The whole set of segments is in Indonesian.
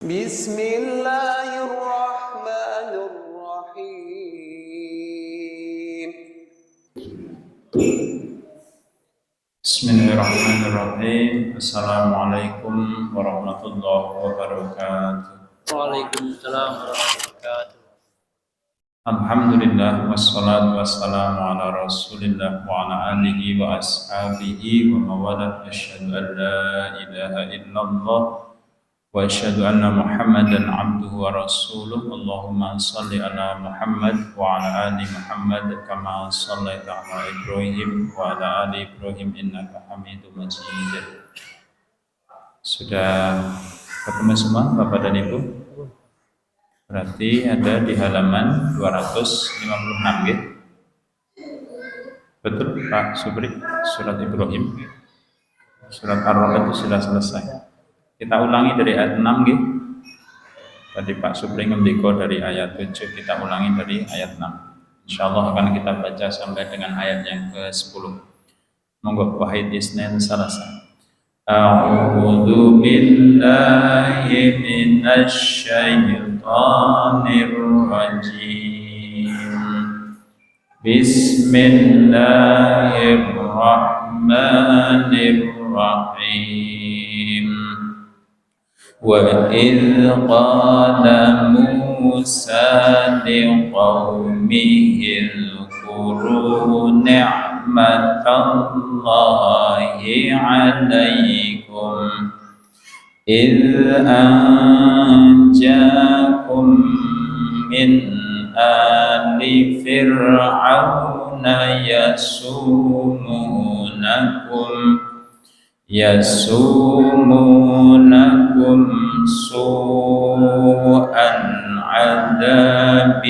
Bismillahirrahmanirrahim. Bismillahirrahmanirrahim. Assalamualaikum warahmatullahi wabarakatuh. Waalaikumsalam warahmatullahi wabarakatuh. Alhamdulillah wassalatu wassalamu ala Rasulillah wa ala alihi wa ashabihi wa mawalah. Asyhadu an la ilaha illallah wa asyhadu anna Muhammadan abduhu wa rasuluh. Allahumma shalli ala Muhammad wa ala ali Muhammad kama shallaita ala Ibrahim wa ala ali Ibrahim innaka Hamidum Majid. Sudah ketemu semua Bapak dan Ibu? Berarti ada di halaman 256 ya? Betul Pak Subri? Surat Ibrahim, surat Ar-Ra'd itu sudah selesai. Kita ulangi dari ayat 6 ya? Tadi Pak Subri ngendiko dari ayat 7, kita ulangi dari ayat 6. Insyaallah akan kita baca sampai dengan ayat yang ke-10. Monggo wahid isnin salasa. A'udzu billahi minasy syaithanir rajim. Bismillahirrahmanirrahim. Wa idz qala Musa liqaumihi اذكروا نعمة الله عليكم إذ أنجاكم من آل فرعون يسومونكم سوء العذاب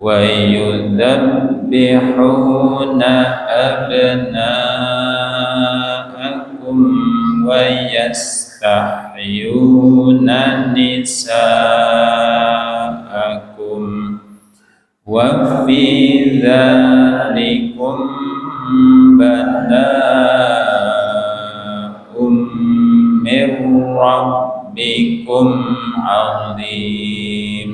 ويذبحون أبناءكم ويستحيون نساءكم وفي ذلكم بلاء من ربكم عظيم.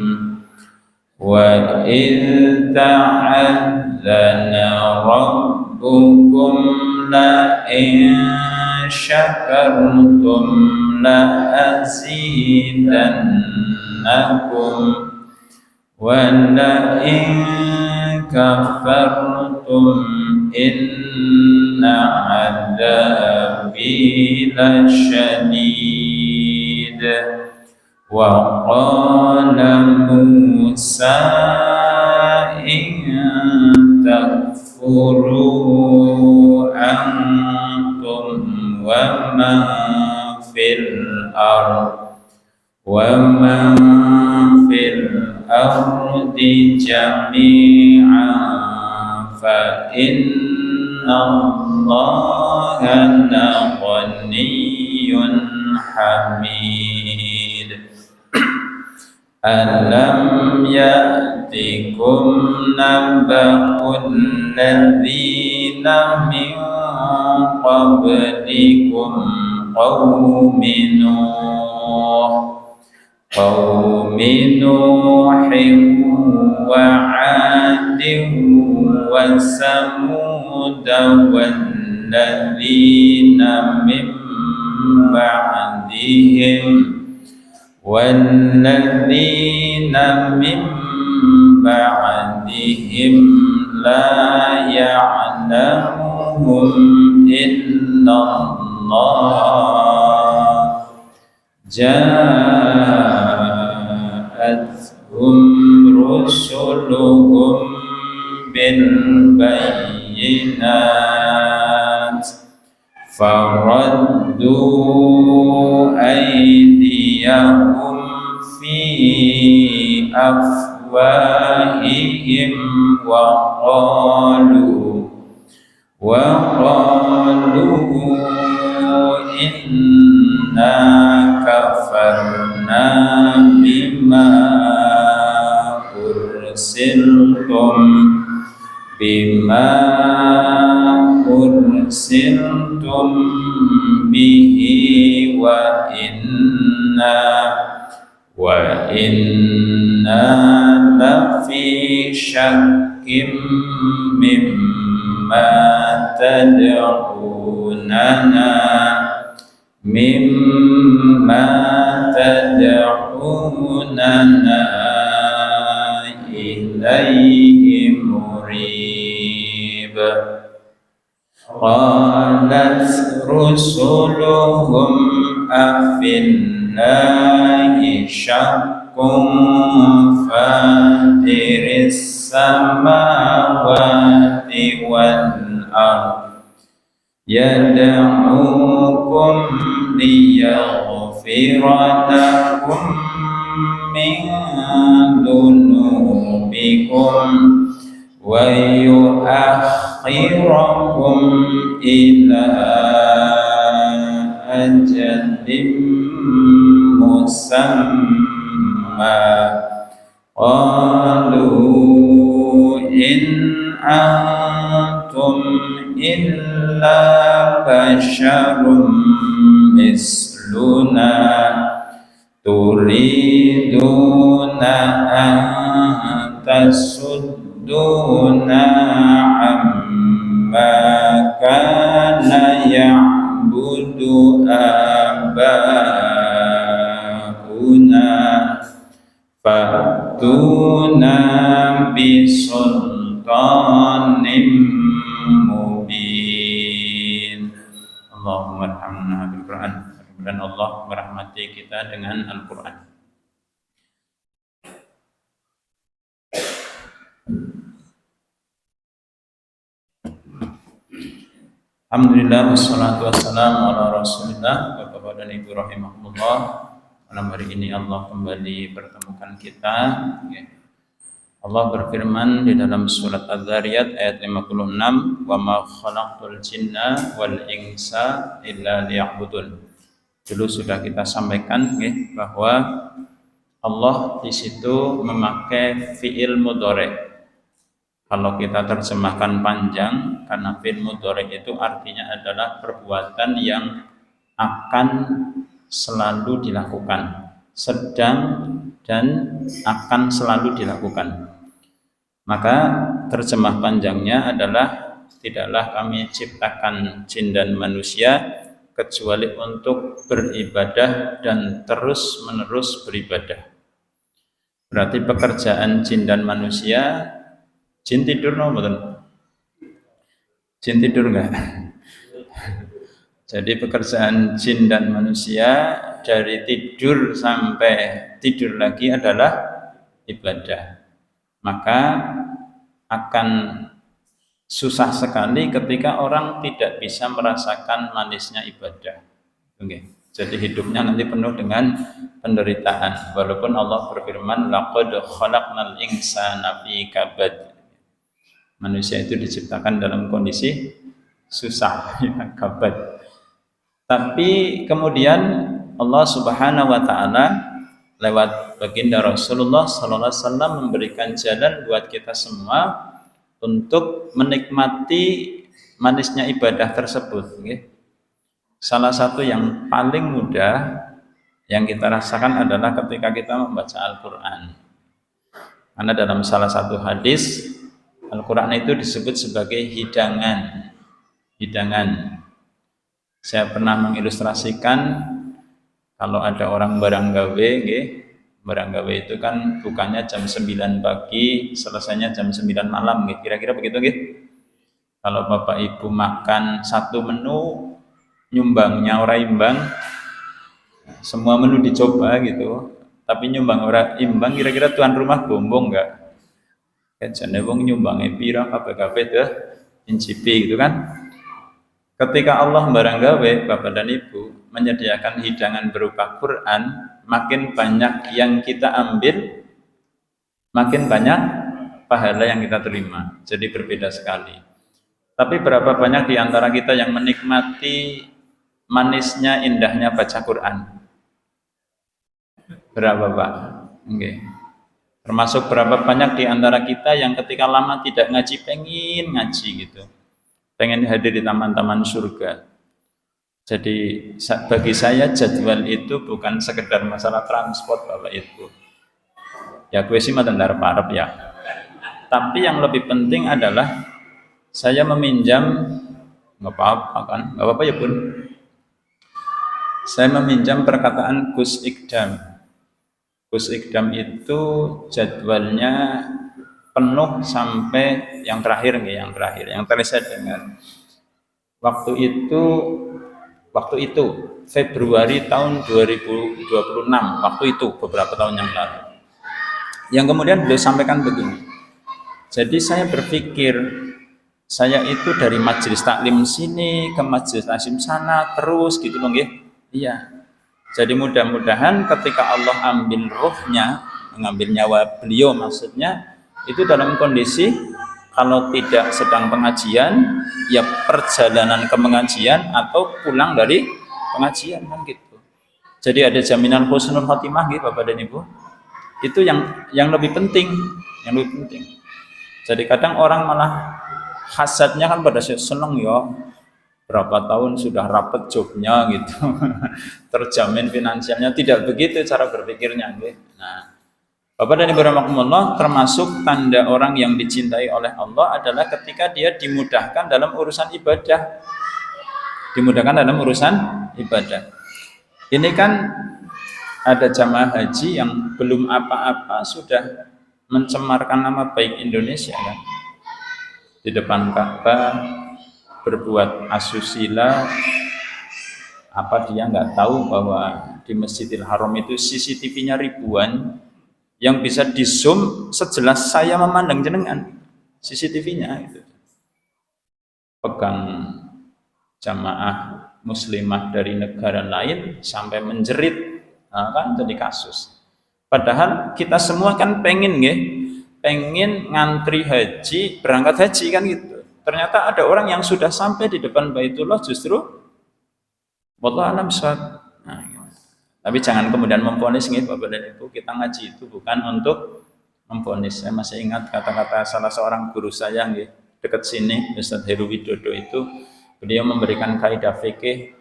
وإذ تعذن ربكم لئن شكرتم لأزيدنكم ولئن كفرتم إن عذابي لشديد. وقال موسى إن تكفروا أنتم ومن في الأرض جميعا فإن الله لغني حميد. ألم يأتكم نبأ الذين من قبلكم قوم نوح وعاد وثمود والذين من بعدهم لا يعلمهم إلا الله جاءتهم رسلهم بالبينات فردوا أيديهم في أفواههم وقالوا إنا كفرنا بما أرسلتم bihi wa inna lafi syakkim mimma tad'unana ilaihi murib. Qalat rusuluhum afillahi syakkun fatiris samawati wal ardh yad'ukum liyaghfira lakum min dunubikum wa yu'akhirakum ila ajalin musamma. Qalu in antum illa basyarum misluna turiduna an tasudduna amma kana ya'budu abauna fatuna bisultanim mubin. Allahumma arhamna bil Quran. Dan Allah merahmati kita dengan Al-Quran. Alhamdulillah wassalatu wassalamu ala Rasulillah. Bapak dan Ibu rahimahumullah. Malam hari ini Allah kembali pertemukan kita. Allah berfirman di dalam surat Az-Zariyat ayat 56, "Wa ma khalaqtul jinna wal insa illa liya'budun." Dulu sudah kita sampaikan bahwa Allah di situ memakai fi'il mudhari'. Kalau kita terjemahkan panjang, karena fi'il mudhari' itu artinya adalah perbuatan yang akan selalu dilakukan, sedang dan akan selalu dilakukan. Maka terjemah panjangnya adalah tidaklah kami ciptakan jin dan manusia kecuali untuk beribadah dan terus-menerus beribadah. Berarti pekerjaan jin dan manusia, jin tidur no betul? Jin tidur enggak? Jadi pekerjaan jin dan manusia dari tidur sampai tidur lagi adalah ibadah. Maka akan susah sekali ketika orang tidak bisa merasakan manisnya ibadah. Okay. Jadi hidupnya nanti penuh dengan penderitaan. Walaupun Allah berfirman, "Laqad khalaqnal insana fi kabad." Manusia itu diciptakan dalam kondisi susah, ya, kabad. Tapi kemudian Allah Subhanahu wa taala lewat baginda Rasulullah sallallahu alaihi wasallam memberikan jalan buat kita semua untuk menikmati manisnya ibadah tersebut. Salah satu yang paling mudah yang kita rasakan adalah ketika kita membaca Al-Quran. Karena dalam salah satu hadis, Al-Quran itu disebut sebagai hidangan. Hidangan. Saya pernah mengilustrasikan kalau ada orang barang gawe, barang gawe itu kan bukannya jam 9 pagi, selesainya jam 9 malam, kira-kira begitu. Kalau Bapak Ibu makan satu menu, nyumbangnya orang imbang, semua menu dicoba gitu, tapi nyumbang orang imbang, kira-kira tuan rumah gombong enggak? Jane wong nyumbangnya pira kabeh-kabeh deh incipi gitu kan. Ketika Allah barang gawe, Bapak dan Ibu menyediakan hidangan berupa Quran, makin banyak yang kita ambil, makin banyak pahala yang kita terima. Jadi berbeda sekali. Tapi berapa banyak di antara kita yang menikmati manisnya, indahnya baca Quran? Berapa, Pak? Okay. Termasuk berapa banyak di antara kita yang ketika lama tidak ngaji, pengen ngaji gitu. Pengen hadir di taman-taman surga. Jadi bagi saya jadwal itu bukan sekedar masalah transport Bapak Ibu. Ya gue sih mah parep ya. Tapi yang lebih penting adalah saya meminjam, nggak apa-apa kan, nggak apa-apa ya Bun. Saya meminjam perkataan Gus Ikdam. Gus Ikdam itu jadwalnya penuh sampai yang terakhir yang tadi saya dengar. Waktu itu Februari tahun 2026, waktu itu beberapa tahun yang lalu. Yang kemudian beliau sampaikan begini. Jadi saya berpikir, saya itu dari majelis taklim sini ke majelis taklim sana terus gitu loh nggih. Iya. Jadi mudah-mudahan ketika Allah ambil ruhnya, mengambil nyawa beliau maksudnya, itu dalam kondisi kalau tidak sedang pengajian, ya perjalanan ke pengajian atau pulang dari pengajian kan gitu. Jadi ada jaminan husnul khotimah gitu Bapak dan Ibu. Itu yang lebih penting, Jadi kadang orang malah hasadnya kan pada seneng ya, berapa tahun sudah rapet jobnya gitu, terjamin finansialnya. Tidak begitu cara berpikirnya. Gitu. Nah, Bapak dan Ibu rahimakumullah, termasuk tanda orang yang dicintai oleh Allah adalah ketika dia dimudahkan dalam urusan ibadah. Ini kan ada jamaah haji yang belum apa-apa sudah mencemarkan nama baik Indonesia kan. Di depan Ka'bah berbuat asusila, apa dia nggak tahu bahwa di Masjidil Haram itu CCTV-nya ribuan, yang bisa di zoom sejelas saya memandang jenengan CCTV-nya itu. Pegang jamaah muslimah dari negara lain sampai menjerit, nah, kan jadi kasus. Padahal kita semua kan pengen ngantri haji, berangkat haji kan gitu. Ternyata ada orang yang sudah sampai di depan Baitullah justru wallahu a'lam bishawab. Nah, tapi jangan kemudian memvonis nih Bapak dan Ibu, kita ngaji itu bukan untuk memvonis. Saya masih ingat kata-kata salah seorang guru saya nih, dekat sini, Ustaz Heru Widodo itu, beliau memberikan kaidah fikih,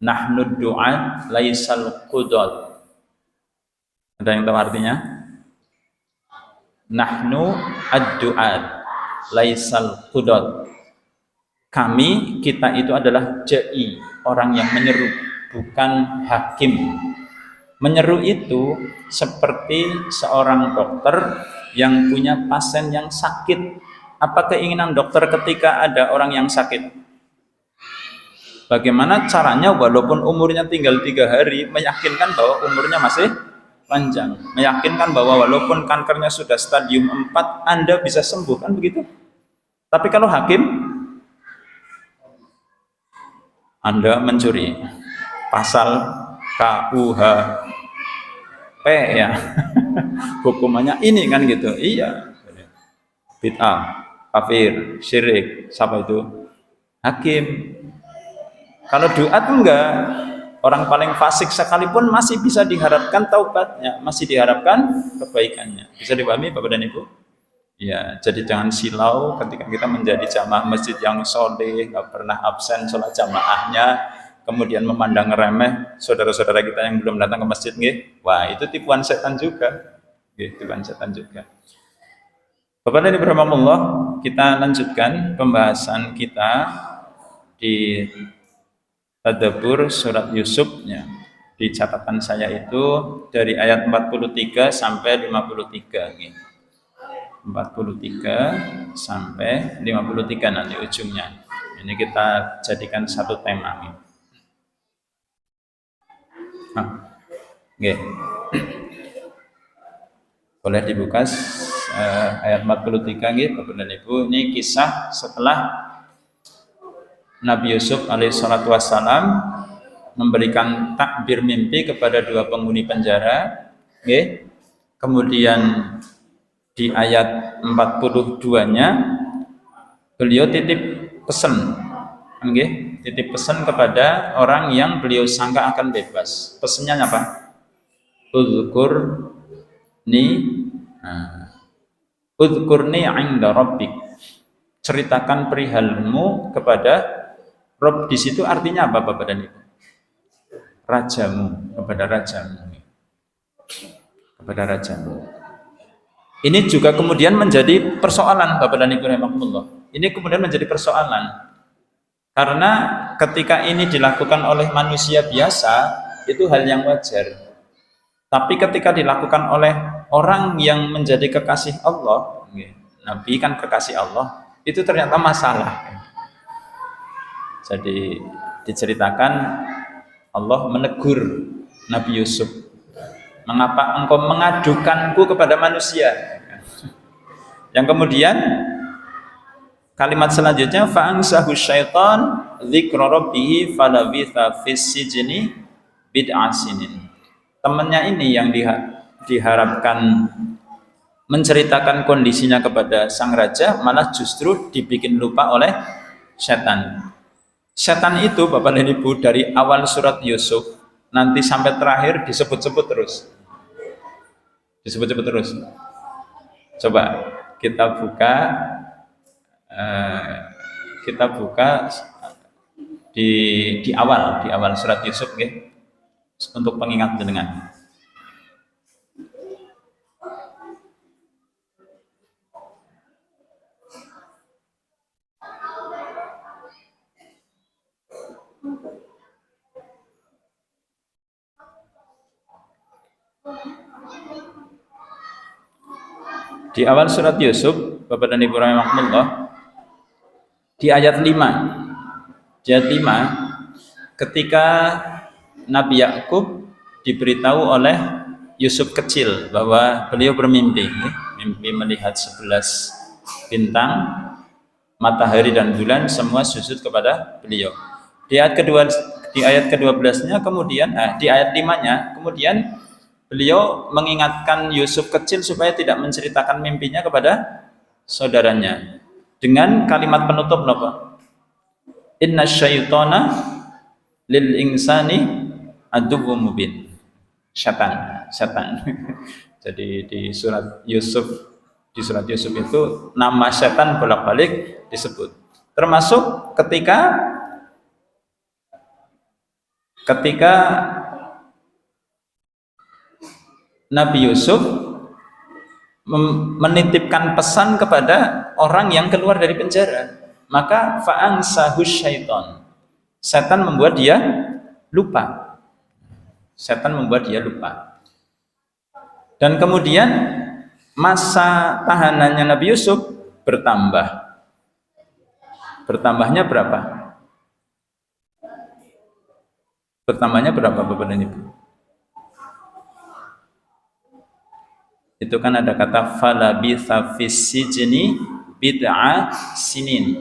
nahnu du'a laisal qudad. Ada yang tahu artinya? Nahnu ad-du'at laisal qudad. Kami, kita itu adalah ja'i, orang yang menyeru, bukan hakim. Menyeru itu seperti seorang dokter yang punya pasien yang sakit. Apa keinginan dokter ketika ada orang yang sakit? Bagaimana caranya walaupun umurnya tinggal 3 hari, meyakinkan bahwa umurnya masih panjang. Meyakinkan bahwa walaupun kankernya sudah stadium 4, Anda bisa sembuh, kan begitu? Tapi kalau hakim, Anda mencuri, pasal KUHP ya, hukumannya ini kan gitu. Iya, bid'ah, kafir, syirik, siapa itu? Hakim. Kalau duat enggak, orang paling fasik sekalipun masih bisa diharapkan taubatnya, masih diharapkan kebaikannya. Bisa dipahami Bapak dan Ibu? Ya, jadi jangan silau ketika kita menjadi jamaah masjid yang soleh, nggak pernah absen sholat jamaahnya, kemudian memandang remeh saudara-saudara kita yang belum datang ke masjid, nggih. Wah, itu tipuan setan juga. Nggih, tipuan setan juga. Bapak dan Ibu rahimakumullah, kita lanjutkan pembahasan kita di Tadabbur surat Yusuf ya. Di catatan saya itu dari ayat 43 sampai 53 nggih. 43 sampai 53 nanti ujungnya. Ini kita jadikan satu tema nih. Oke. Boleh dibuka ayat 43 nggih Bapak dan Ibu. Ini kisah setelah Nabi Yusuf alaihissalatu wassalam memberikan takbir mimpi kepada 2 penghuni penjara. Nggih. Kemudian di ayat 42-nya beliau titip pesan, okay? Titip pesan kepada orang yang beliau sangka akan bebas. Pesannya apa? Udhkurni 'inda rabbik. Ceritakan perihalmu kepada Rabb. Di situ artinya apa Bapak dan Ibu? rajamu, kepada rajamu. Kepada rajamu. Ini juga kemudian menjadi persoalan Bapak dan Ibu rahimakumullah. Ini kemudian menjadi persoalan. Karena ketika ini dilakukan oleh manusia biasa, itu hal yang wajar. Tapi ketika dilakukan oleh orang yang menjadi kekasih Allah, Nabi kan kekasih Allah, itu ternyata masalah. Jadi diceritakan Allah menegur Nabi Yusuf, mengapa engkau mengadukanku kepada manusia? Yang kemudian kalimat selanjutnya fa'ansahu syaitan dzikra rabbih falabitha fis sijni bid'a sinin. Temannya ini yang diharapkan menceritakan kondisinya kepada sang raja malah justru dibikin lupa oleh setan. Setan itu Bapak dan Ibu dari awal surat Yusuf nanti sampai terakhir disebut-sebut terus. Disebut-sebut terus. Coba kita buka di awal surat Yusuf nggih, untuk pengingat jenengan. Di awal surat Yusuf, Bapak dan Ibu rahimakumullah, di ayat 5. Di ayat 5, ketika Nabi Yakub diberitahu oleh Yusuf kecil bahwa beliau bermimpi, mimpi melihat 11 bintang, matahari dan bulan semua sujud kepada beliau. Di ayat ke-12-nya kemudian di ayat 5-nya kemudian beliau mengingatkan Yusuf kecil supaya tidak menceritakan mimpinya kepada saudaranya dengan kalimat penutup apa? Inna syaitana lil insani aduwwum mubin. Setan. Jadi di surat Yusuf itu nama setan bolak-balik disebut. Termasuk ketika Nabi Yusuf menitipkan pesan kepada orang yang keluar dari penjara, maka fa'ansahu syaiton, setan membuat dia lupa. Dan kemudian masa tahanannya Nabi Yusuf bertambah. Bertambahnya berapa Bapak dan Ibu? Itu kan ada kata falabitha fis sijni bid'a sinin.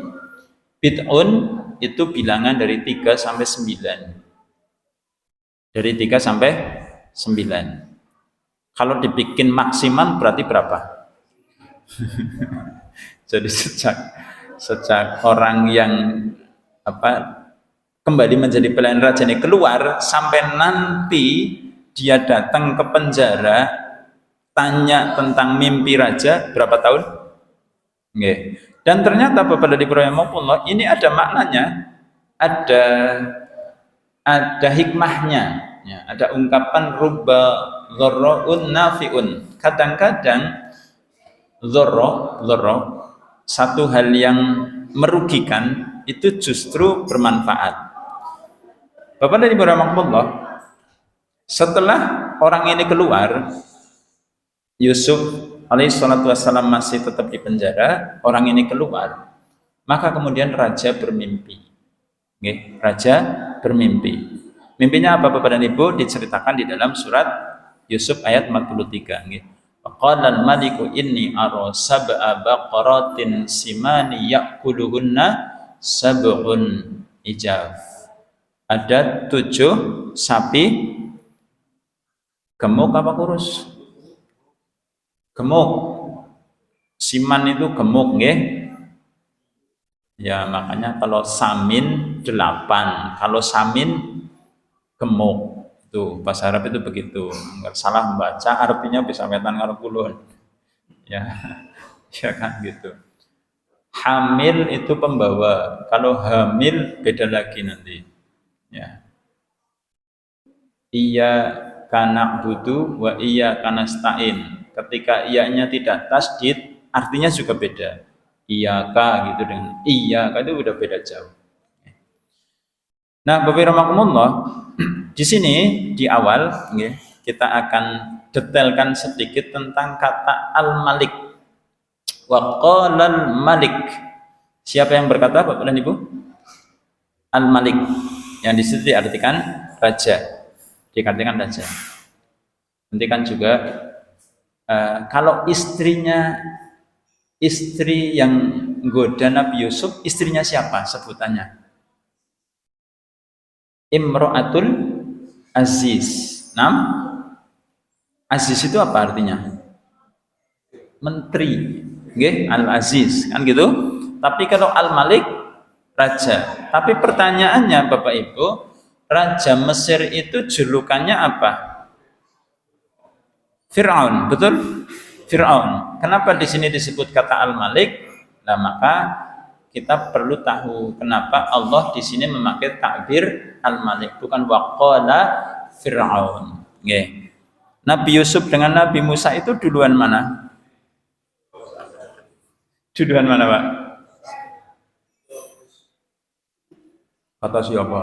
Bid'un itu bilangan dari 3 sampai 9. Dari 3 sampai 9. Kalau dibikin maksimum berarti berapa? Jadi sejak orang yang kembali menjadi pelayan raja ini keluar sampai nanti dia datang ke penjara tanya tentang mimpi raja berapa tahun? Nggih. Dan ternyata Bapak dan Ibu rahimakumullah, ini ada maknanya, ada hikmahnya, ya, ada ungkapan rubba dzarra'un nafi'un. Kadang-kadang dzarra satu hal yang merugikan itu justru bermanfaat. Bapak dan Ibu rahimakumullah, setelah orang ini keluar, Yusuf alaihissalatu wassalam masih tetap di penjara, orang ini keluar, maka kemudian raja bermimpi. Raja bermimpi. Mimpinya apa Bapak dan Ibu? Diceritakan di dalam surat Yusuf ayat 43. Qala al-maliku inni ara sab'a baqaratin simani ya'kuluhunna sab'un ijaf. Ada 7 sapi gemuk apa kurus? Gemuk. Siman itu gemuk nggih. Ya makanya kalau samin 8, kalau samin gemuk. Itu bahasa Arab itu begitu. Enggak salah membaca artinya bisa wetan karo kulon. Ya. Ya kan gitu. Hamil itu pembawa. Kalau hamil beda lagi nanti. Ya. iyyaka na'budu wa iyyaka nasta'in. Ketika iyanya tidak tasdid, artinya juga beda. Iyyaka gitu dengan iyyaka itu udah beda jauh. Nah, Bapak rahimakumullah, di sini di awal kita akan detailkan sedikit tentang kata al-malik. Wa qalal malik. Siapa yang berkata, Bapak dan Ibu? Al-malik. Yang di situ diartikan raja. Diartikan raja. Nanti kan juga kalau istri yang goda Nabi Yusuf, istrinya siapa sebutannya? Imro'atul Aziz. Aziz itu apa artinya? Menteri. Al-Aziz, kan gitu? Tapi kalau Al-Malik, raja. Tapi pertanyaannya Bapak Ibu, Raja Mesir itu julukannya apa? Fir'aun, betul? Fir'aun. Kenapa di sini disebut kata Al-Malik? Nah, maka kita perlu tahu kenapa Allah di sini memakai takbir Al-Malik, bukan waqala Fir'aun. Nabi Yusuf dengan Nabi Musa itu duluan mana? Duluan mana, Pak? Kata siapa?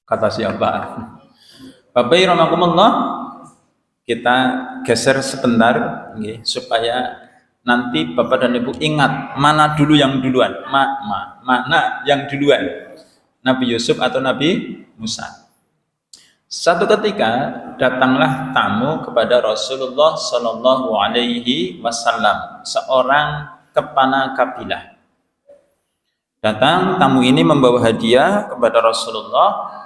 Kata siapa? Bapak rahimakumullah, kita geser sebentar supaya nanti Bapak dan Ibu ingat mana dulu yang duluan, mana yang duluan, Nabi Yusuf atau Nabi Musa. Satu ketika datanglah tamu kepada Rasulullah Shallallahu Alaihi Wasallam, seorang kepala kabilah. Datang tamu ini membawa hadiah kepada Rasulullah.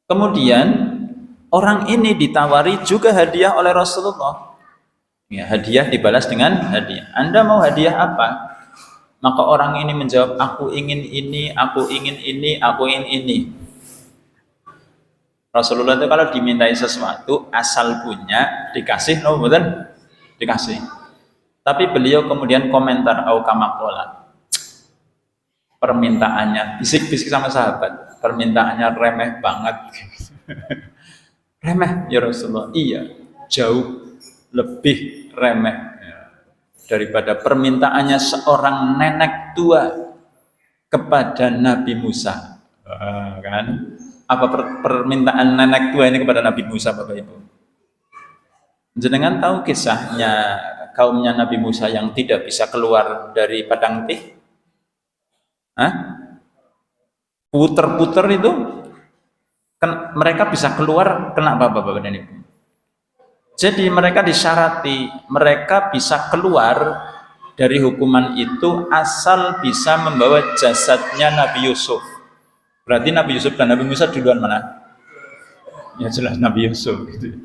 Kemudian orang ini ditawari juga hadiah oleh Rasulullah. Ya, hadiah dibalas dengan hadiah. Anda mau hadiah apa? Maka orang ini menjawab, aku ingin ini, aku ingin ini, aku ingin ini. Rasulullah itu kalau dimintai sesuatu asal punya dikasih, no betul? Dikasih. Tapi beliau kemudian komentar au kama qala. Permintaannya bisik-bisik sama sahabat, permintaannya remeh banget. Remeh ya Rasulullah. Iya, jauh lebih remeh daripada permintaannya seorang nenek tua kepada Nabi Musa. Kan? Apa permintaan nenek tua ini kepada Nabi Musa, Bapak Ibu? Jenengan tahu kisahnya kaumnya Nabi Musa yang tidak bisa keluar dari padang tih? Puter-puter itu mereka bisa keluar, kenapa Bapak dan Ibu? Jadi mereka disyarati, mereka bisa keluar dari hukuman itu asal bisa membawa jasadnya Nabi Yusuf. Berarti Nabi Yusuf dan Nabi Musa duluan mana? Ya jelas Nabi Yusuf gitu.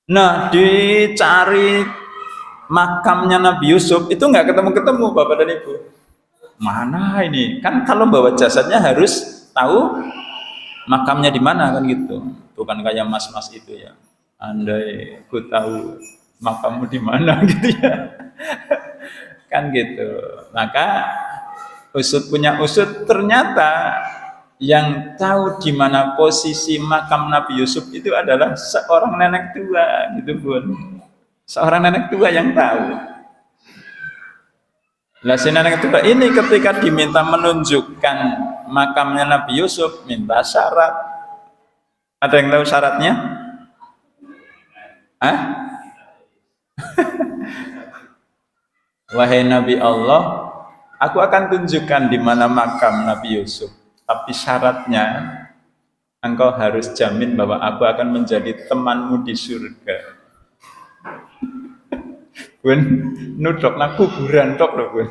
Nah, dicari makamnya Nabi Yusuf itu nggak ketemu-ketemu Bapak dan Ibu. Mana ini? Kan kalau bawa jasadnya harus tahu makamnya di mana kan gitu. Bukan kayak mas-mas itu ya. Andai ku tahu makammu di mana gitu ya. Kan gitu. Maka usut punya usut, ternyata yang tahu di mana posisi makam Nabi Yusuf itu adalah seorang nenek tua gitu Bun. Seorang nenek tua yang tahu. Lah si nenek tua ini ketika diminta menunjukkan makamnya Nabi Yusuf, minta syarat. Ada yang tahu syaratnya? Wahai Nabi Allah, aku akan tunjukkan di mana makam Nabi Yusuf. Tapi syaratnya, engkau harus jamin bahwa aku akan menjadi temanmu di surga. Bun, nudok nak kuburan tok loh Bun.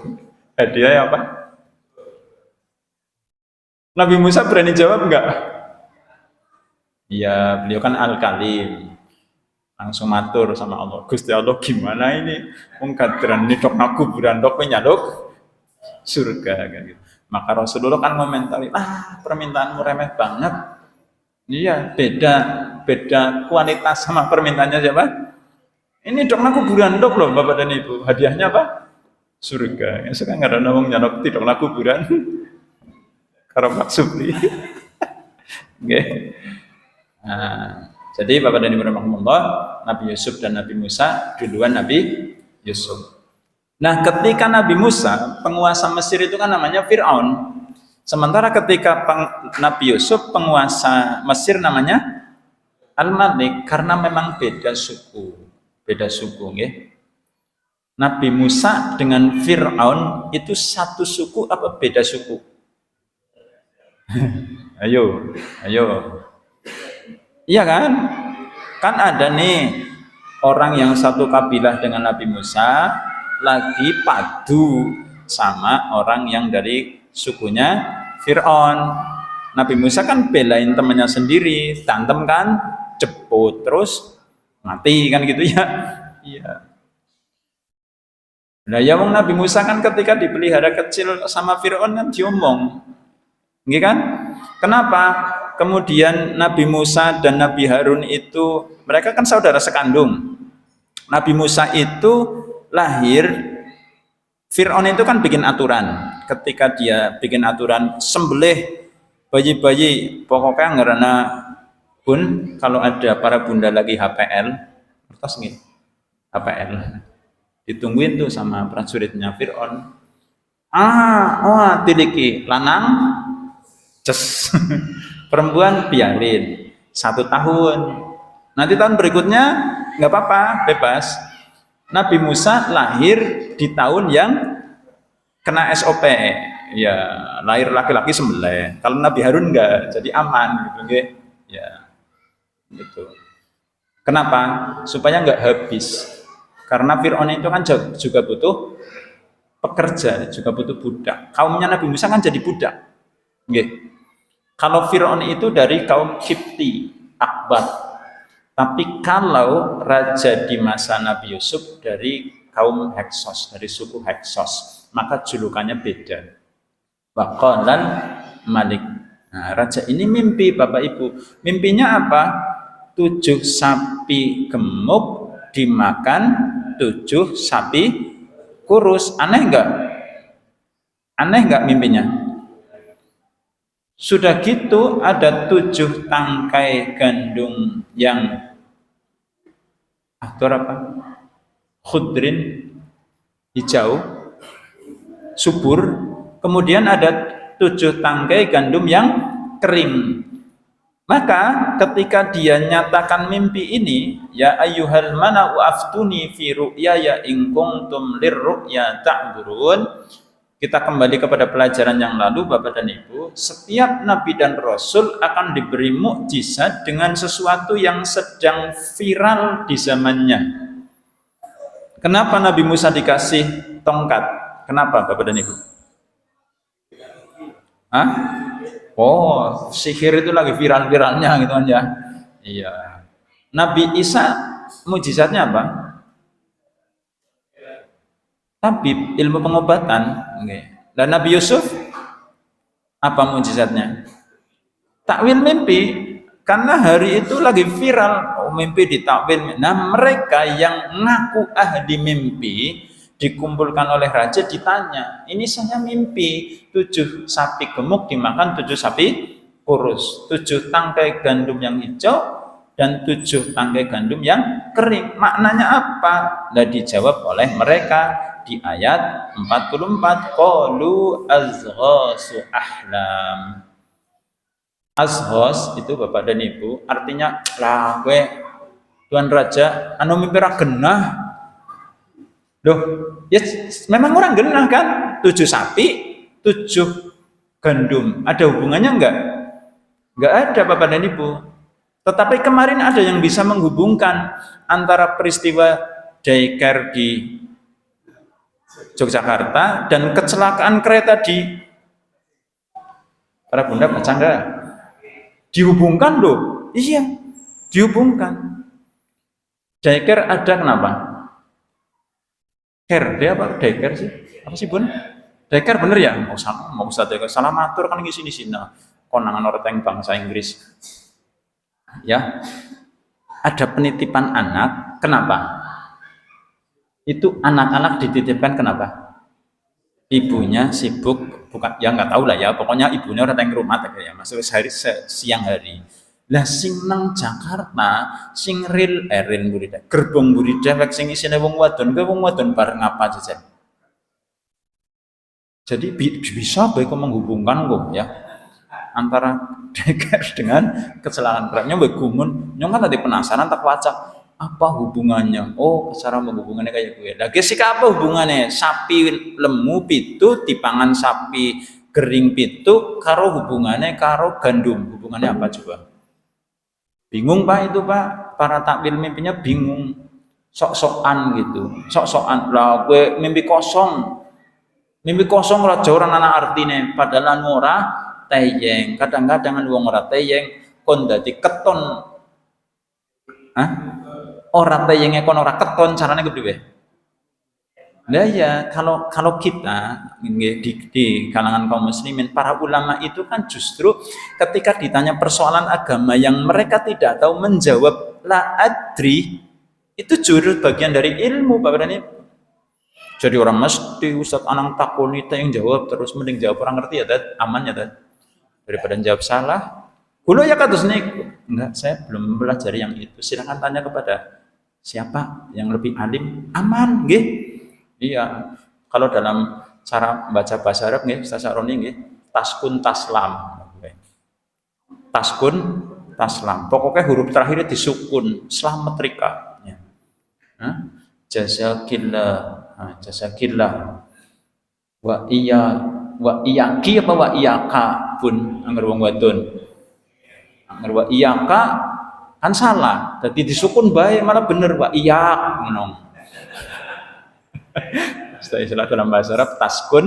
Hadiah apa? Nabi Musa berani jawab enggak? Ya, beliau kan Al-Kalim. Langsung matur sama Allah. Gusti Allah gimana ini? Wong kadran nudok nak kuburan tok nyaluk surga kan gitu. Maka Rasulullah kan komentari, permintaanmu remeh banget. Iya, beda kualitas sama permintaannya siapa? Ini dok aku kuburan dok loh Bapak dan Ibu. Hadiahnya apa? Surga. Ya sekarang nggak ada ngomong nyalok tidak kuburan. Karena maksudnya. Nggih. Nah, jadi Bapak dan Ibu rahimahumullah, Nabi Yusuf dan Nabi Musa duluan Nabi Yusuf. Nah, ketika Nabi Musa, penguasa Mesir itu kan namanya Fir'aun. Sementara ketika Nabi Yusuf, penguasa Mesir namanya Al-Malik, karena memang beda suku. Beda suku, nggih. Nabi Musa dengan Fir'aun itu satu suku apa beda suku? Ayo. Iya kan? Kan ada nih orang yang satu kabilah dengan Nabi Musa lagi padu sama orang yang dari sukunya Fir'aun. Nabi Musa kan belain temannya sendiri, tantem kan, ceput terus mati kan gitu ya. Iya. Nah, ya wong Nabi Musa kan ketika dipelihara kecil sama Fir'aun kan diomong. Nggih kan? Kenapa? Kemudian Nabi Musa dan Nabi Harun itu mereka kan saudara sekandung. Nabi Musa itu lahir, Fir'aun itu kan bikin aturan. Ketika dia bikin aturan sembelih bayi-bayi, pokoknya karena pun kalau ada para bunda lagi HPL, terus nih HPL ditungguin tuh sama prajuritnya Fir'aun. Tiliki lanang ces perempuan biarin 1 tahun, nanti tahun berikutnya nggak apa-apa, bebas. Nabi Musa lahir di tahun yang kena SOP, ya lahir laki-laki sembelih. Kalau Nabi Harun enggak, jadi aman gitu, nggih. Ya, gitu. Kenapa? Supaya nggak habis. Karena Fir'aun itu kan juga butuh pekerja, juga butuh budak. Kaumnya Nabi Musa kan jadi budak, nggih. Kalau Fir'aun itu dari kaum Kipti, Akbar. Tapi kalau raja di masa Nabi Yusuf dari kaum Heksos, dari suku Heksos, maka julukannya beda. Waqalan Malik. Nah, raja ini mimpi, Bapak Ibu. Mimpinya apa? 7 sapi gemuk dimakan 7 sapi kurus. Aneh enggak? Aneh enggak mimpinya? Sudah gitu ada 7 tangkai gandum yang khudrin, hijau, subur. Kemudian ada 7 tangkai gandum yang kering. Maka ketika dia nyatakan mimpi ini, ya ayyuhal mana'u aftuni fi ru'yaya in kuntum lirru'ya ta'burun. Kita kembali kepada pelajaran yang lalu, Bapak dan Ibu. Setiap Nabi dan Rasul akan diberi mukjizat dengan sesuatu yang sedang viral di zamannya. Kenapa Nabi Musa dikasih tongkat? Kenapa, Bapak dan Ibu? Sihir itu lagi viral-viralnya gitu aja. Iya. Nabi Isa mukjizatnya apa? Tabib, ilmu pengobatan. Dan Nabi Yusuf apa mukjizatnya? Takwil mimpi. Karena hari itu lagi viral, mimpi ditakwil. Nah, mereka yang ngaku ahli mimpi dikumpulkan oleh raja, ditanya, ini saya mimpi 7 sapi gemuk dimakan 7 sapi kurus, 7 tangkai gandum yang hijau dan 7 tangkai gandum yang kering. Maknanya apa? Nah, dijawab oleh mereka di ayat 44, qalu azghasu ahlam. Azghas itu Bapak dan Ibu artinya lah gue Tuan Raja anu mimpi ra genah. Loh, ya memang orang genah kan? 7 sapi, 7 gandum. Ada hubungannya enggak? Enggak ada, Bapak dan Ibu. Tetapi kemarin ada yang bisa menghubungkan antara peristiwa daycare di Yogyakarta dan kecelakaan kereta di para bunda baca enggak? Dihubungkan loh. Iya, dihubungkan. Daycare ada kenapa? Dia apa? Daycare sih? Apa sih, Bun? Daycare bener ya? Mau usah daycare. Salah matur kan ngisi di sini. Konangan orang bangsa Inggris. Ya. Ada penitipan anak. Kenapa? Itu anak-anak dititipkan kenapa? Ibunya sibuk bukan ya nggak tahu lah ya, pokoknya ibunya orang yang rumah ya, masuk siang hari. Lah sing nang Jakarta, sing real burida, gerbong burida lek sing isine wong wadon bareng apa jajan. Jadi bisa baik menghubungkan kok ya antara DKR dengan kecelakaan kerapnya baik gumun. Nyong kan tadi penasaran tak baca apa hubungannya. Oh, cara menghubungannya kayak gue. Lagi sih apa hubungannya? Sapi lemu pitu dipangan sapi kering pitu karo hubungannya karo gandum. Hubungannya apa coba? Bingung Pak itu Pak. Para takwil mimpinya bingung. Sok-sokan gitu. Sok-sokan lah gue mimpi kosong. Mimpi kosong ora jauh ana artine padahal anu ora teyeng. Kadang-kadang wong ora teyeng kon dadi keton. Hah? Ora teyenge kon ora keton carane kepriwe? Nah ya kalau kita di kalangan kaum muslimin, para ulama itu kan justru ketika ditanya persoalan agama yang mereka tidak tahu menjawab la adri, itu jurus bagian dari ilmu Bapak dan Ibu. Jadi orang mesti Ustadz Anang takuni yang jawab terus, mending jawab orang ngerti ya Dad, aman ya Dad, daripada jawab salah. Kulo ya kados niku. Enggak, saya belum mempelajari yang itu. Silakan tanya kepada siapa yang lebih alim, aman nggih. Iya. Kalau dalam cara membaca bahasa Arab nggih, Ustaz Aroni nggih, taskun taslam. Taskun taslam. Pokoknya huruf terakhirnya disukun, slametrika ya. Jazakillah. Jazakillah wa iyaki apa wa iyaka pun angger wong wadon angger wa iyaka kan salah dadi disukun bae malah bener wa iyak ngono. Istilah dalam bahasa Arab taskun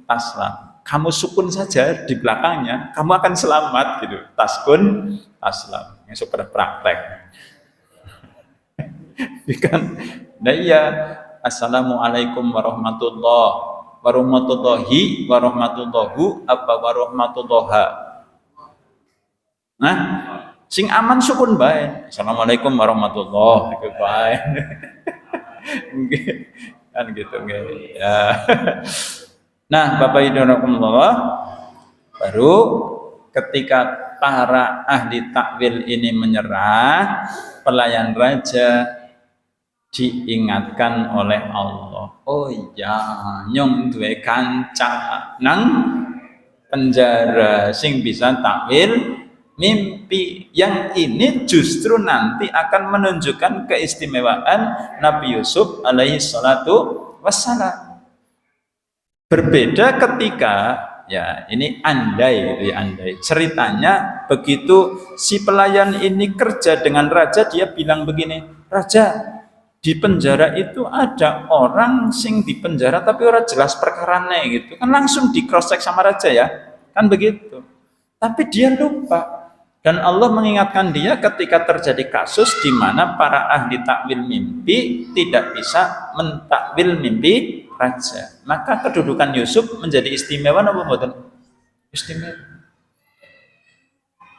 taslam, kamu sukun saja di belakangnya kamu akan selamat gitu. Taskun taslam yang sudah praktek ikan nah iya. Assalamualaikum warahmatullahi apa warahmatullaha. Nah, sing aman sukun bae. Assalamualaikum warahmatullahi wabarakatuh. Kan gitu nggih. Ya. Nah, Bapak Ibu rahimakumullah, baru ketika para ahli takwil ini menyerah, pelayan raja diingatkan oleh Allah. Oh iya, nyong duwe kanca nang penjara sing bisa takwil mimpi. Yang ini justru nanti akan menunjukkan keistimewaan Nabi Yusuf alaihi salatu wassalam. Berbeda ketika ya ini andai ceritanya begitu si pelayan ini kerja dengan raja, dia bilang begini, Raja, di penjara itu ada orang sing di penjara tapi orang jelas perkarane gitu kan, langsung di cross check sama raja ya kan begitu, tapi dia lupa dan Allah mengingatkan dia ketika terjadi kasus di mana para ahli takwil mimpi tidak bisa mentakwil mimpi raja, maka kedudukan Yusuf menjadi istimewa apa bukan istimewa.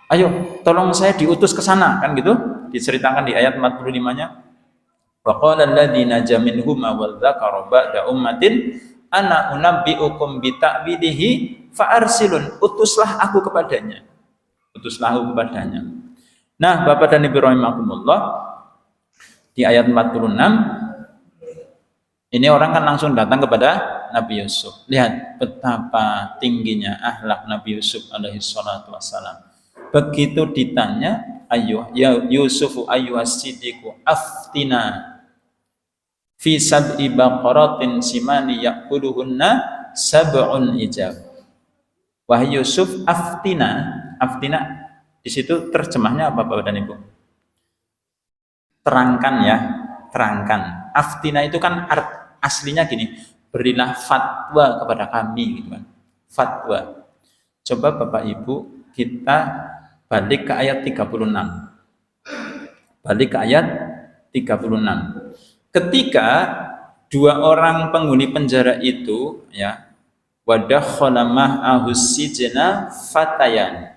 Ayo tolong saya diutus ke sana kan gitu, diceritakan di ayat 45-nya. Wa qala alladziina naja minhuma wa dzakara ba'da ummatin ana unabbiukum bi ta'wilihi fa arsilun, utuslah aku kepadanya. Nah, Bapak dan Ibu rahimakumullah, di ayat 46 ini orang kan langsung datang kepada Nabi Yusuf. Lihat betapa tingginya akhlak Nabi Yusuf alaihi salatu wassalam. Begitu ditanya, ya Yusufu ayyuhas siddiqu aftina fi sab'i baqaratin simani ya'kuluhunna sab'un ijab. Wahai Yusuf, aftina di situ terjemahnya apa Bapak dan Ibu? Terangkan ya, terangkan. Aftina itu kan aslinya gini, berilah fatwa kepada kami gitu kan. Fatwa. Coba Bapak Ibu kita balik ke ayat 36. Balik ke ayat 36. Ketika dua orang penghuni penjara itu ya, wadakhala ma'ahus sijna fatayan.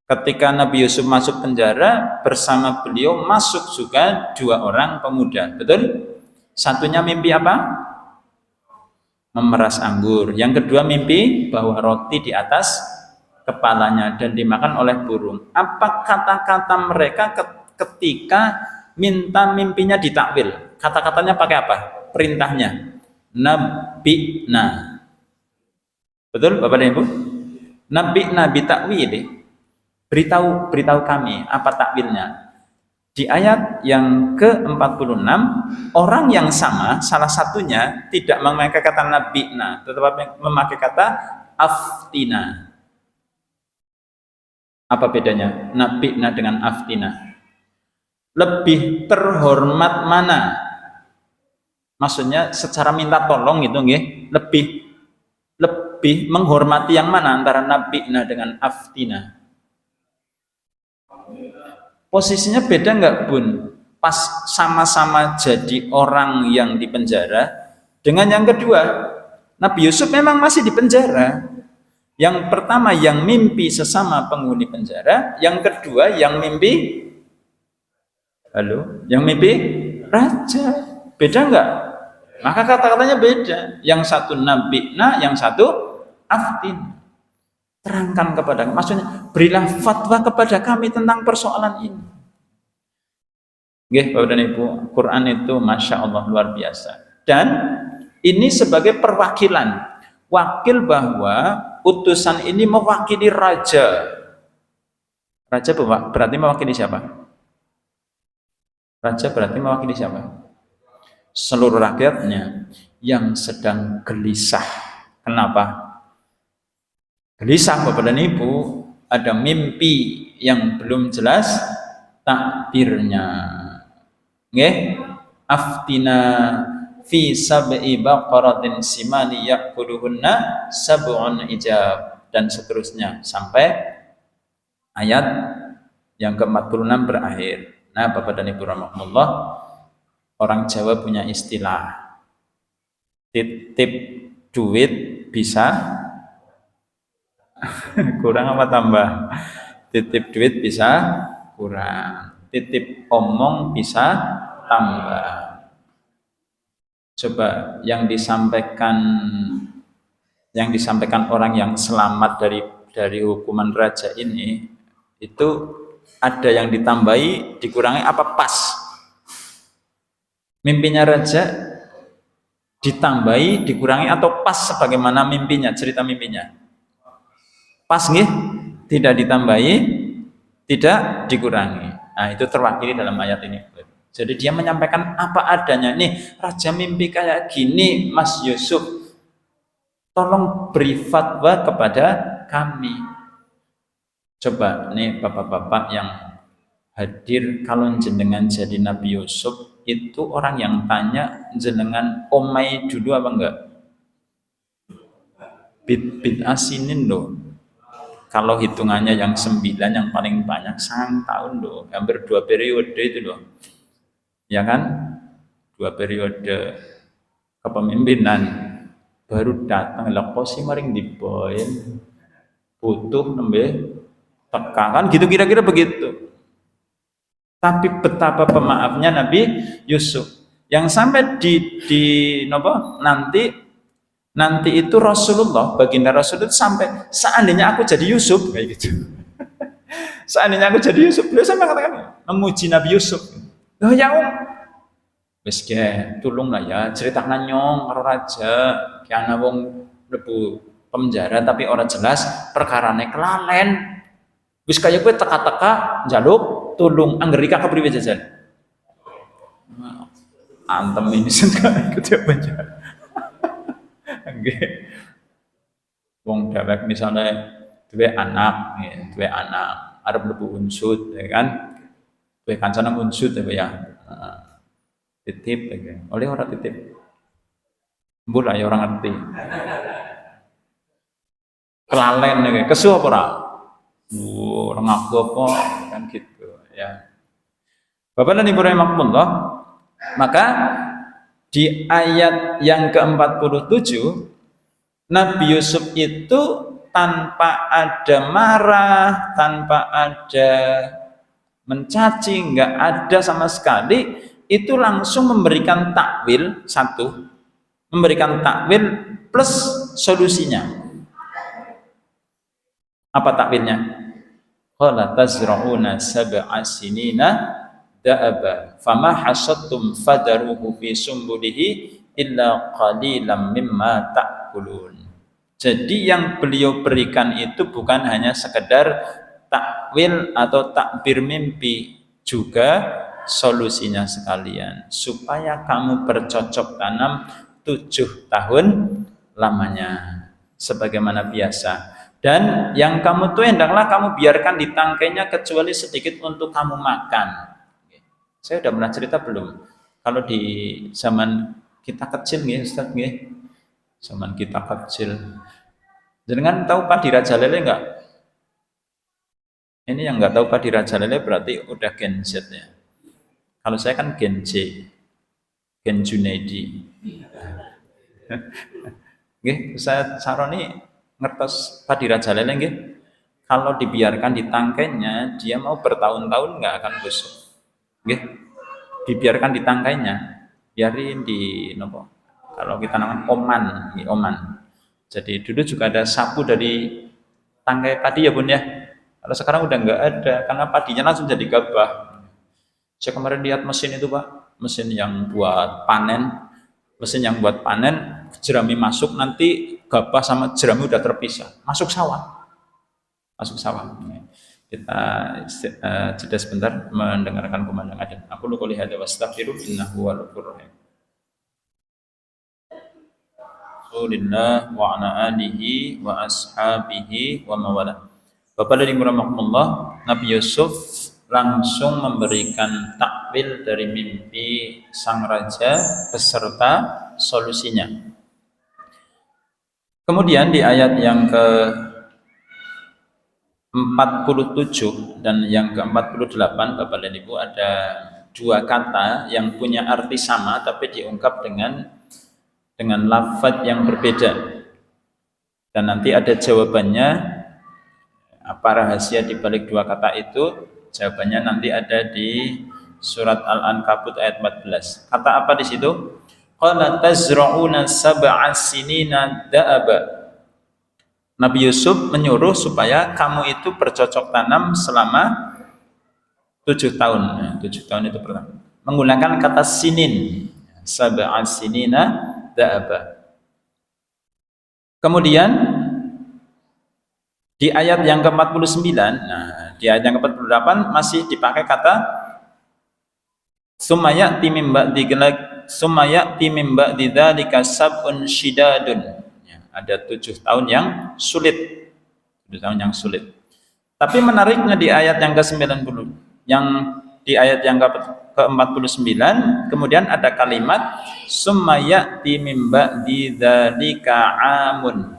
Ketika Nabi Yusuf masuk penjara, bersama beliau masuk juga dua orang pemuda. Betul? Satunya mimpi apa? memeras anggur. Yang kedua mimpi bahwa roti di atas kepalanya dan dimakan oleh burung. Apa kata-kata mereka ketika minta mimpinya ditakwil? Kata-katanya pakai apa? Perintahnya. Nabi'na. Betul Bapak dan Ibu? Nabi'na bitakwili. Beritahu kami apa takwilnya. Di ayat yang ke-46, orang yang sama, salah satunya tidak memakai kata nabi'na, tetapi memakai kata aftina. Apa bedanya nabi'na dengan aftina? Lebih terhormat mana? Maksudnya secara minta tolong gitu nggih, lebih menghormati yang mana antara nabi'na dengan aftina? Posisinya beda nggak Bun? Pas sama-sama jadi orang yang di penjara dengan yang kedua, Nabi Yusuf memang masih di penjara. Yang pertama yang mimpi sesama penghuni penjara, yang kedua yang mimpi raja. Beda nggak? Maka kata-katanya beda. Yang satu nabi'na, yang satu aftin. Terangkan kepada kami, maksudnya berilah fatwa kepada kami tentang persoalan ini. Nggih, Bapak dan Ibu, Quran itu Masya Allah luar biasa. Dan ini sebagai perwakilan, wakil bahwa utusan ini mewakili raja. Raja berarti mewakili siapa? Raja berarti mewakili siapa? Seluruh rakyatnya yang sedang gelisah. Kenapa? Gelisah Bapak dan Ibu, ada mimpi yang belum jelas takdirnya. Nggih, aftina fi sab'i baqaratin simani ya'kuluhunna sab'un ijab dan seterusnya sampai ayat yang ke-46 berakhir. Nah, Bapak dan Ibu rahimakumullah, orang Jawa punya istilah titip duit bisa kurang apa tambah? Titip duit bisa kurang, titip omong bisa tambah. Coba yang disampaikan orang yang selamat dari hukuman raja ini, itu ada yang ditambahi, dikurangi apa pas? Mimpinya raja ditambahi, dikurangi atau pas sebagaimana mimpinya, cerita mimpinya? Pas nggih, tidak ditambahi, tidak dikurangi. Nah, itu terwakili dalam ayat ini. Jadi dia menyampaikan apa adanya. Nih, raja mimpi kayak gini, Mas Yusuf. Tolong beri fatwa kepada kami. Coba nih bapak-bapak yang hadir, kalau jenengan jadi Nabi Yusuf, itu orang yang tanya jenengan omai dulu apa enggak? Bit asinin loh. Kalau hitungannya yang 9 yang paling banyak 9 tahun loh, hampir 2 periode itu loh. Ya kan? 2 periode kepemimpinan baru datang lah kok sih maring dipoin butuh nembe teka kan gitu kira-kira begitu. Tapi betapa pemaafnya Nabi Yusuf yang sampai nanti itu Rasulullah, baginda Rasul itu sampai seandainya aku jadi Yusuf kayak gitu. Seandainya aku jadi Yusuf, beliau sampai katakan memuji Nabi Yusuf. Loh ya wis ge tulung lah ya ceritakan nyong karo raja ki ana wong mlebu penjara tapi ora jelas perkarane kelalen. Wis kaya kowe teka-teka njaluk tulung angger iki kepriwe jajan. Antem ini sedang ikut penjara. Nggih. Wong dhewek misalnya duwe anak, arep mlebu unsud ya kan. Duwe kancane unsud ya. Titip ya. Oleh ora titip. Mbur lah ya orang ngerti. Kelalen ya, kesu apa ora? Orang aku apa kan gitu ya. Bapak dan Ibu rahimakumullah, maka di ayat yang ke-47 Nabi Yusuf itu tanpa ada marah, tanpa ada mencaci, nggak ada sama sekali, itu langsung memberikan takwil satu, memberikan takwil plus solusinya. Apa takwilnya? Qala tazra'una sab'a sinina da'aba fama hasadtum fadaruhu fi sumbulihi illa qalilan mimma ta'kulun. Jadi yang beliau berikan itu bukan hanya sekedar takwil atau takbir mimpi, juga solusinya sekalian supaya kamu bercocok tanam 7 tahun lamanya sebagaimana biasa. Dan yang kamu tuh hendaklah kamu biarkan di tangkainya kecuali sedikit untuk kamu makan. Saya udah pernah cerita belum? Kalau di zaman kita kecil nih, Ustaz nih. Zaman kita kecil. Jangan tahu padi Raja Lele enggak? Ini yang enggak tahu padi Raja Lele berarti udah Gen Z ya. Kalau saya kan Gen J. Gen Junaidi. Nggih, saya Saroni ngertos padi Raja Lele nggih. Kalau dibiarkan di tangkainya, dia mau bertahun-tahun nggak akan busuk. Nggih. Dibiarkan di tangkainya, biarin di nopo. Kalau kita namanya oman, nggih, oman. Jadi dulu juga ada sapu dari tangkai padi ya Bun ya. Kalau sekarang udah nggak ada karena padinya langsung jadi gabah. Saya kemarin lihat mesin itu Pak, mesin yang buat panen, jerami masuk nanti gabah sama jerami udah terpisah, masuk sawah. Kita jeda sebentar mendengarkan kumandang adzan. Aku lu qouli hadza wastaghfiru innahu huwal ghafurur rahim. Rasulillah wa ala alihi wa ashabihi wa mawala. Bapak dan Ibu rahimakumullah, Nabi Yusuf langsung memberikan takwil dari mimpi sang raja beserta solusinya. Kemudian di ayat yang ke-47 dan yang ke-48 Bapak dan Ibu ada dua kata yang punya arti sama tapi diungkap dengan lafaz yang berbeda. Dan nanti ada jawabannya, apa rahasia di balik dua kata itu? Jawabannya nanti ada di surat Al-Ankabut ayat 14. Kata apa di situ? Qala tazra'una sab'a sinina da'aba. Nabi Yusuf menyuruh supaya kamu itu bercocok tanam selama 7 tahun. 7 tahun itu pertama. Menggunakan kata sinin. Sab'a sinina da'aba. Kemudian di ayat yang ke-49, di ayat yang ke-48 masih dipakai kata sumayati mim ba'di dzalika sab'un syidadun. Ya, ada 7 tahun yang sulit. 7 tahun yang sulit. Tapi menariknya di ayat yang ke-90, yang di ayat yang ke-49 kemudian ada kalimat sumayati mim ba'di dzalika amun.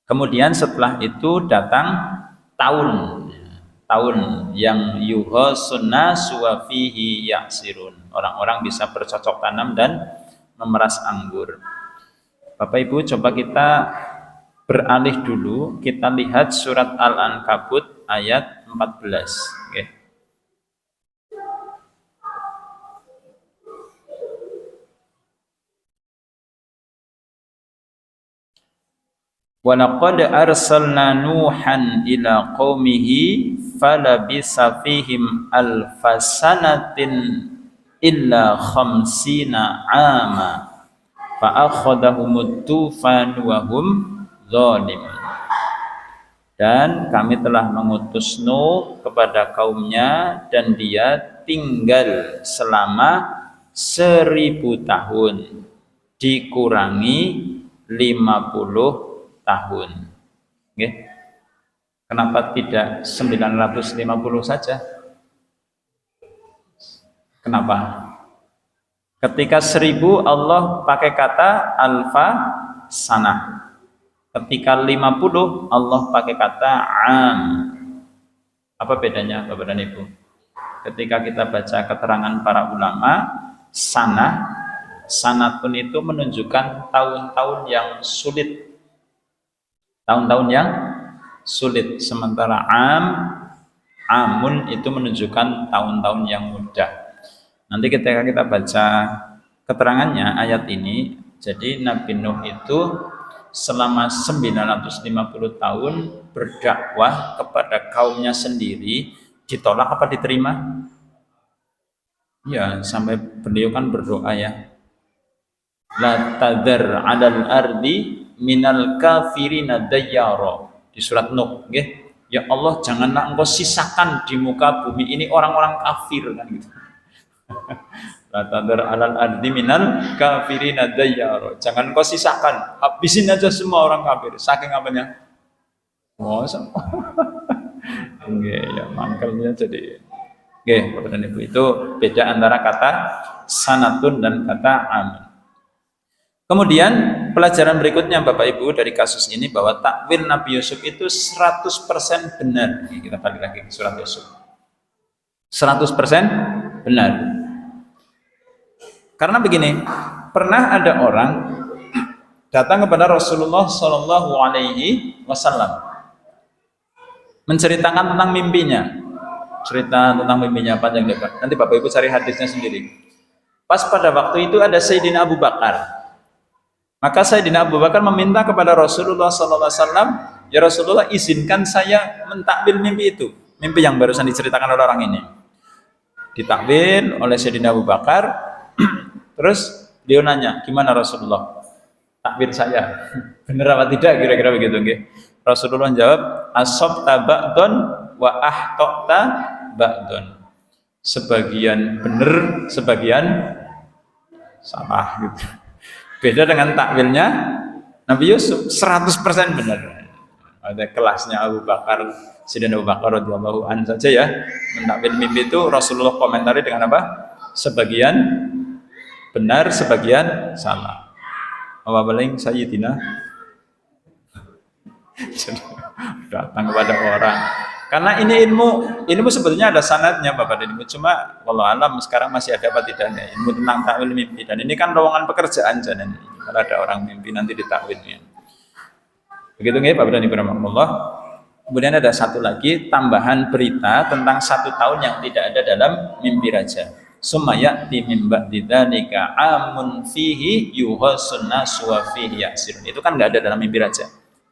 Kemudian setelah itu datang tahun yang yuhasunna suwafihi yaksirun. Orang-orang bisa bercocok tanam dan memeras anggur. Bapak Ibu, coba kita beralih dulu, kita lihat surat Al-Ankabut ayat 14. Oke. Walaqad arsalna Nuhan ila qaumihi falabisa fihim alfasanatin illa khamsina ama fa akhadhahumut tufan wa hum zalimun. Dan kami telah mengutus Nuh kepada kaumnya dan dia tinggal selama 1000 tahun dikurangi 50 tahun. Okay. Kenapa tidak 950 saja? Kenapa? Ketika 1000 Allah pakai kata alfa sanah. Ketika 50 Allah pakai kata am. Apa bedanya Bapak dan Ibu? Ketika kita baca keterangan para ulama, sanatun itu menunjukkan tahun-tahun yang sulit. Tahun-tahun yang sulit, sementara amun itu menunjukkan tahun-tahun yang mudah. Nanti ketika kita baca keterangannya ayat ini, Jadi Nabi Nuh itu selama 950 tahun berdakwah kepada kaumnya sendiri, ditolak apa diterima? Ya, sampai beliau kan berdoa ya. La tadhar 'alal ardi minal kafirina dayyara. Di surat Nuh, nggih. Ya Allah, janganlah Engkau sisakan di muka bumi ini orang-orang kafir kan gitu. La tadhar 'alal ardi minal kafirina dayyara. Jangan Engkau sisakan, habisin aja semua orang kafir. Saking apanya? Oh, nggih, ya mangkelnya jadi. Nggih, Bapak dan Ibu, itu beda antara kata sanatun dan kata amin. Kemudian pelajaran berikutnya Bapak Ibu dari kasus ini bahwa takwil Nabi Yusuf itu 100% benar. Kita balik lagi ke surat Yusuf. 100% benar. Karena begini, pernah ada orang datang kepada Rasulullah Shallallahu Alaihi Wasallam menceritakan tentang mimpinya. Cerita tentang mimpinya panjang lebar. Nanti Bapak Ibu cari hadisnya sendiri. Pas pada waktu itu ada Sayyidina Abu Bakar. Maka Sayyidina Abu Bakar meminta kepada Rasulullah SAW, ya Rasulullah, izinkan saya mentakwil mimpi itu, mimpi yang barusan diceritakan oleh orang ini. Ditakwil oleh Sayyidina Abu Bakar. Terus dia nanya, gimana Rasulullah? Takwil saya, benar apa tidak? Kira-kira begitu, nggih. Rasulullah jawab, asabta ba'dun wa ahtaqta ba'dun. Sebagian benar, sebagian salah gitu. Beda dengan takwilnya Nabi Yusuf, 100% benar. Ada kelasnya Abu Bakar, Sayyidina Abu Bakar radhiyallahu anhu saja ya. Mentakwil mimpi itu Rasulullah komentari dengan apa? Sebagian benar, sebagian salah. Apa paling Sayyidina datang kepada orang. Karena ini ilmu sebetulnya ada sanadnya Bapak dan Ibu, cuma walau alam sekarang masih ada apa tidaknya ilmu tentang takwil mimpi, dan ini kan lowongan pekerjaan jalan ini. Kalau ada orang mimpi nanti ditakwilnya. Begitu nggih Bapak dan Ibu rahimakumullah. Kemudian ada satu lagi tambahan berita tentang 1 tahun yang tidak ada dalam mimpi raja. Sumayati min ba'di dzalika amun fihi yuhasun nasu wa fihi yasirun. Itu kan enggak ada dalam mimpi raja.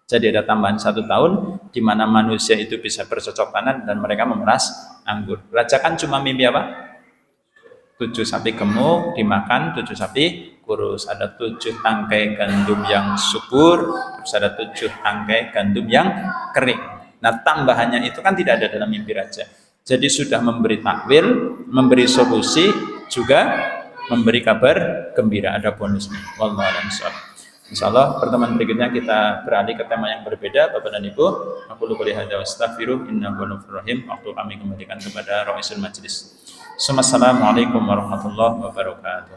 Jadi ada tambahan 1 tahun di mana manusia itu bisa bercocok tanam dan mereka memeras anggur. Raja kan cuma mimpi apa? 7 sapi gemuk dimakan 7 sapi kurus. Ada 7 tangkai gandum yang subur, terus ada 7 tangkai gandum yang kering. Nah tambahannya itu kan tidak ada dalam mimpi raja. Jadi sudah memberi takwil, memberi solusi, juga memberi kabar gembira, ada bonusnya. Wallahu a'lam bishawab. Insyaallah pertemuan berikutnya kita beralih ke tema yang berbeda Bapak dan Ibu. Aku qouli hadza wa astaghfiruh innahu ghafurur rahim. Waktu kami kembalikan kepada Raisul Majlis. Assalamualaikum warahmatullahi wabarakatuh.